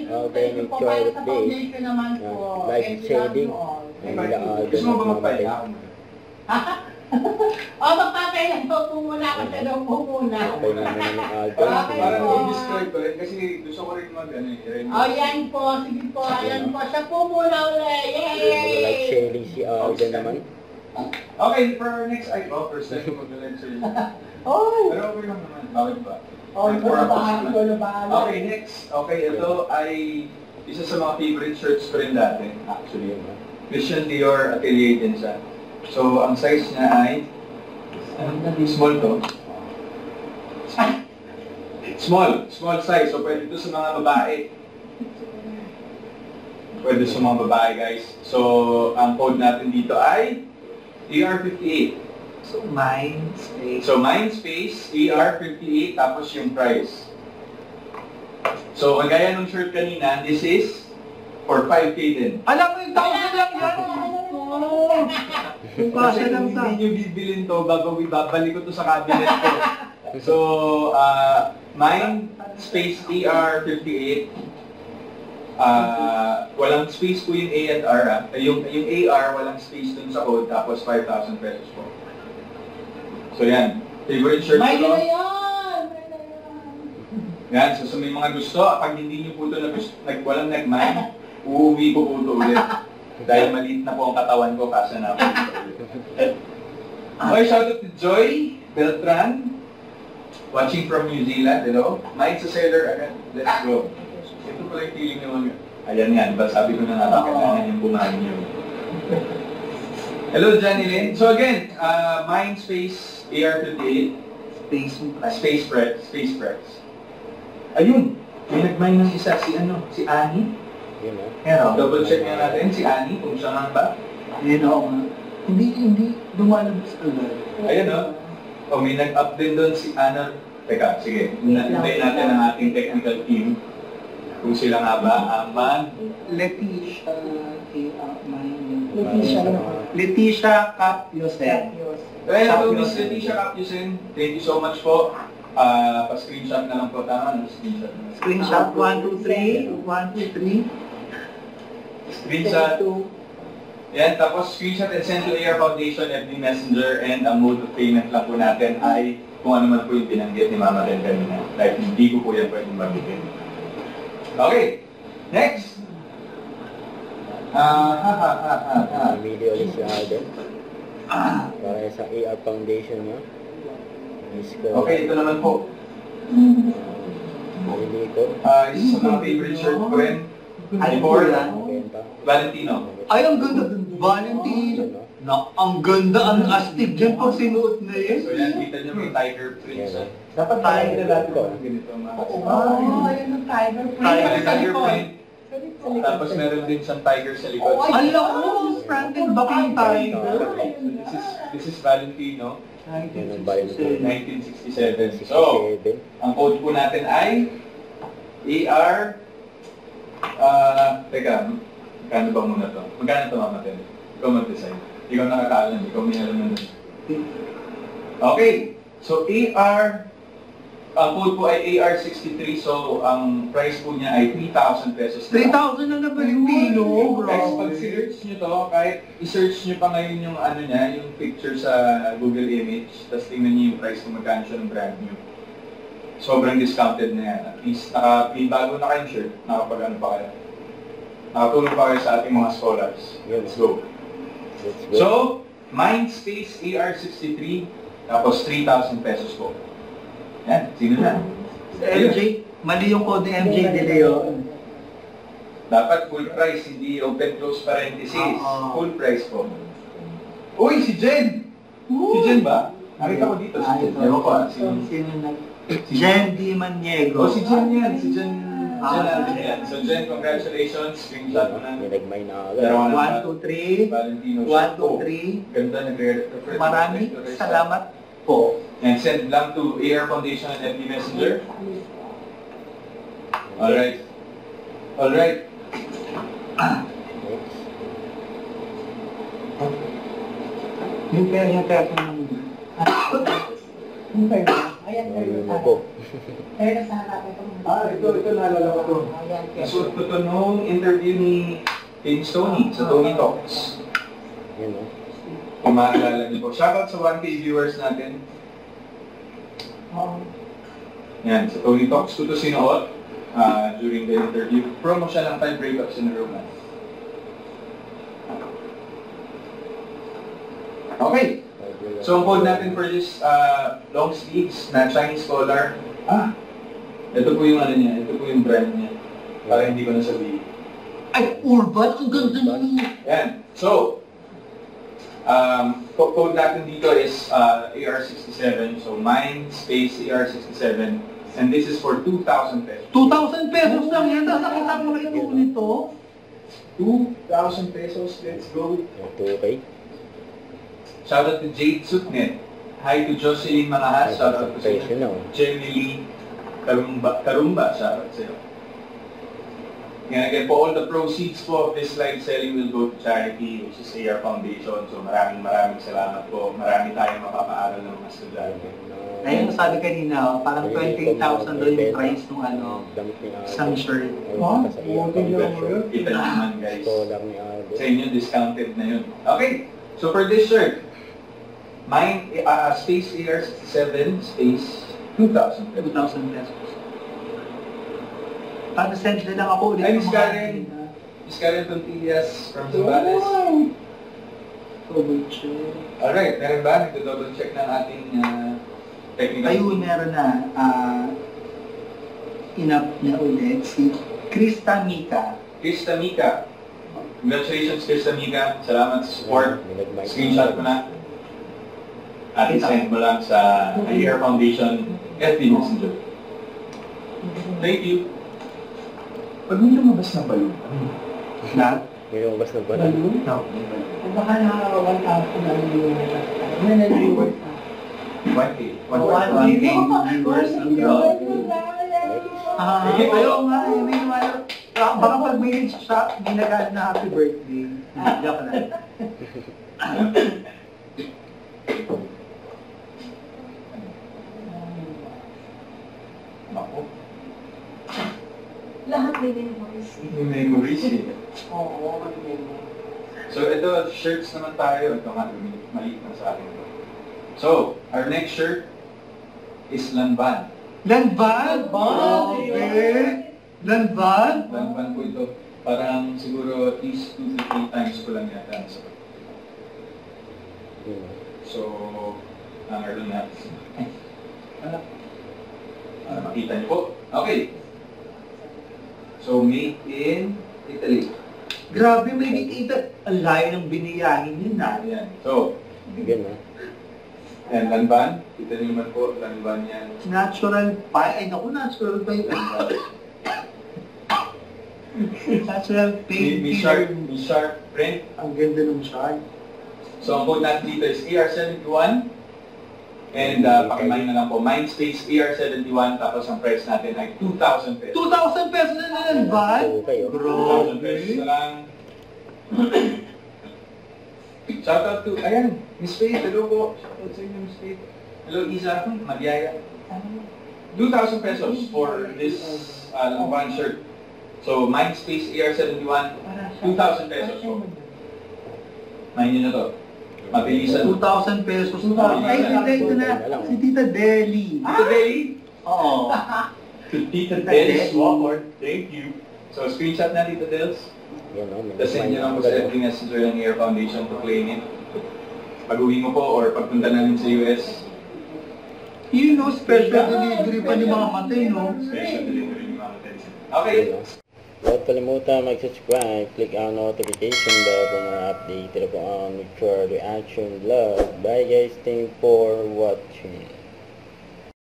Thank you po. Para sa foundation naman po. Life shading. Gusto mo ba magpahinga? Magpapahinga po muna ako sa loob po muna. Okay na naman ng Aldo. Para i-describe ko rin kasi gusto ko rin yan po. Sige po. Ayan po. Siya po muna ulit. Yay! Life shading si Aldo naman. Okay, for our next item, first time ko mag-lecture. Pero okay lang naman. Bakit ba? Okay, next. Okay, ito ay isa sa mga favorite shirts ko rin dati. Actually, Christian Dior Atelier din siya. So, ang size niya ay small to. Small size. So, pwede ito sa mga babae. Pwede sa mga babae, guys. So, ang code natin dito ay AR58. So, mind space, AR58, tapos yung price. So, kagaya nung shirt kanina, this is for 5K din. Alam mo yung taon na lang yan! Kasi hindi nyo bibilin to, babalik ko to sa cabinet ko. So, mind space AR58. Walang space po yung A at R. Yung AR, walang space dun sa code, tapos 5,000 pesos po. So yan, favorite shirt May ko. na yan! Yan, so may mga gusto, pag hindi nyo po ito walang nag-mind, uuwi ko po ito ulit. Dahil maliit na po ang katawan ko, kasa na po ito ulit. Okay, shoutout to Joy Beltran, watching from New Zealand, hello. Mind sa seller agad, let's go. Ito pala yung feeling nyo. Ayan nga, diba sabi ko na natin kailangan yung bumahan nyo. Hello, Johnny Lynn. So again, mind space AR58. Space Press. Ayun, may nag-mine ng isa, si Annie. Yun o. Double check nga natin, si Annie, kung siya nga ba. Hindi lumalabas agad. Ayun o. May nag-up din doon si Anna. Teka, sige, hintayin natin ang ating technical team. Kung sila nga ba, Leticia Capusen. Well, Miss Leticia Capusen, thank you so much po. Pa-screenshot na lang po, tama? Screenshot 1, 2, 3. 1, 2, 3. Screenshot. Yan, tapos screenshot and send to AR Foundation, FB Messenger, and ang mode of payment lang po natin ay kung ano man po yung binanggit ni Mama Ren kanina. Like, hindi ko po yan pwedeng mabitin. Okay, next. Video ulit si Aldo. Para sa AR Foundation niya. Okay, ito naman po. Isa sa mga favorite shirt ko rin. Valentino. Ay, ang ganda. Valentino. Ang ganda, ang astig dyan pag sinuot na yun. So yan, kita nyo may tiger prints. Dapat tayo na lahat ko. Ganito mga Yun ang tiger print. tiger print. Tapos meron din siyang tiger sa likod. Alam mo, front and back yung tiger. This is Valentino. 1967. 1967. So, ang code po natin ay AR teka, magkano ba muna to? Magkano to, Mama Ren? Ikaw mag-design. Ikaw nakakaalam, ikaw may alam na. Okay, so ang code po ay AR63, so ang price po niya ay 3,000 pesos. 3,000 na na Valentino, bro. Guys, pag search nyo to, kahit i-search nyo pa ngayon yung yung picture sa Google Image, tapos tingnan nyo yung price kung magkano siya ng brand new. Sobrang discounted na yan. At least, bago na kayong shirt, nakapag-ano pa kayo. Nakatulong pa kayo sa ating mga scholars. Let's go. So, Mind Space AR63, tapos 3,000 pesos po. Yan, sino na? MJ, mali yung code ni MJ De Leon. Dapat full price, hindi open close parenthesis. Full price po. Uy, si Jen! Si Jen ba? Nakita ko dito si Jen. Ewan ko, Si Jen Di Maniego. si Jen yan. Si Jen natin yan. So Jen, congratulations. Screenshot mo na. May nag-mine na agad. 1, 2, 3. Valentino. 1, 2, 3. Ganda, nagre-refer. Maraming salamat po. And send lang to AR Foundation and FB Messenger. Alright. Yung pera niya kaya Ayan, Ayun na po. Kaya nasa hanapin ko. Ito naalala ko to. Ayan, Nasuot ko to nung interview ni James Tony sa Tony Talks. Yun o. Kung maalala niyo po. Shoutout sa 1K viewers natin. Oo. Yan, sa Tony Talks ko to sinuot during the interview. Promo siya ng 5 breakups in a romance. Okay. So, ang code natin for this long sleeves na Chinese collar. Ito po yung ano niya. Ito po yung brand niya. Para hindi ko nasabihin. Ay, Urban, ang ganda niyo. Yan. So, code natin dito is AR67. So, mine space AR67. And this is for 2,000 pesos. 2,000 pesos lang yan. Nakita mo kayo nito. 2,000 pesos. Let's go. 2K. Shoutout to Jade Sutnet. Hi to Jocelyn Manahas. Shoutout to Professional. Jenny Lee Karumba. Shoutout sa'yo. And again, po, all the proceeds po of this live selling will go to charity, which is AR Foundation. So maraming salamat po. Marami tayong mapapaaral ng mga estudyante. Ayun, sabi kanina, parang 28,000 doon yung price ng Damit ni Alden. isang shirt. Ayun, sa ER Foundation. Kita nyo naman, guys. Scholar ni Alden. Sa inyo, discounted na yun. Okay, so for this shirt, mine, space AR67, space 2,000 pesos. 2,000 pesos. Send na lang ako ulit. Ay, Miss Karen Tontillas from Zambales. Double check. Alright, meron ba? Nagdo-double check ng ating technical Ayun, meron na. Inap niya ulit si Krista Mika. Krista Mika. Congratulations, Krista Mika. Salamat sa support. Screenshot ko na. At send mo lang sa AR Foundation FB Messenger. Thank you. Pag may lumabas na balon, Na? May lumabas na ba? Balloon? No. Baka na 1,000 na viewers. Ano na viewers? 1K. 1K viewers ang grabe. Ayaw nga, may wala. Baka pag may siya, may nag na happy birthday. Joke lang. Ako. Lahat may memories. Yung memories eh. Oo, may memories. So ito, shirts naman tayo. Ito nga, maliit na sa akin. So, our next shirt is Lanban. Lanban? Lanban! Okay. Lanban? Lanban po ito. Parang siguro at least 2 to 3 times ko lang yata nasa. So, ang early natin. Makita niyo po. Okay. So, made in Italy. Grabe, may nakikita. Ang layo ng biniyahin yun na. Ayan. So, Bigyan na. yan, Lanban. Kita niyo naman po, Lanban yan. Natural pie. Ay, naku, natural pie. Natural paint. May sharp print. Ang ganda ng chart. So, ang code natin dito is AR71. And pakimay na lang po, Mindspace AR71, tapos ang price natin ay 2,000 pesos. 2,000 pesos na Lanban? 2K oh. 2,000 pesos na lang. Shoutout to, ayan, Miss Faith, hello po. Shoutout sa inyo, Miss Faith. Hello, Isa, Magyaya. 2,000 pesos for this one shirt. So, Mindspace AR71, 2,000 pesos po. Mahin nyo na to. Mabilisan. 2,000 pesos na. Ay, ito na. Si Tita Deli. Tita Deli? Oo. To Tita Dels Walmart. Thank you. So, screenshot na Tita Dels. Yan o. Tapos send nyo lang po sa FB Messenger ng AR Foundation to claim it. Pag-uwi mo po or pagpunta namin sa US, You know, special delivery pa ni Mama Matay, no? special delivery ni Mama Tedson. Okay. Huwag kalimutan mag-subscribe, click ang notification bell para mga update po on for reaction vlog. Bye guys, thank you for watching.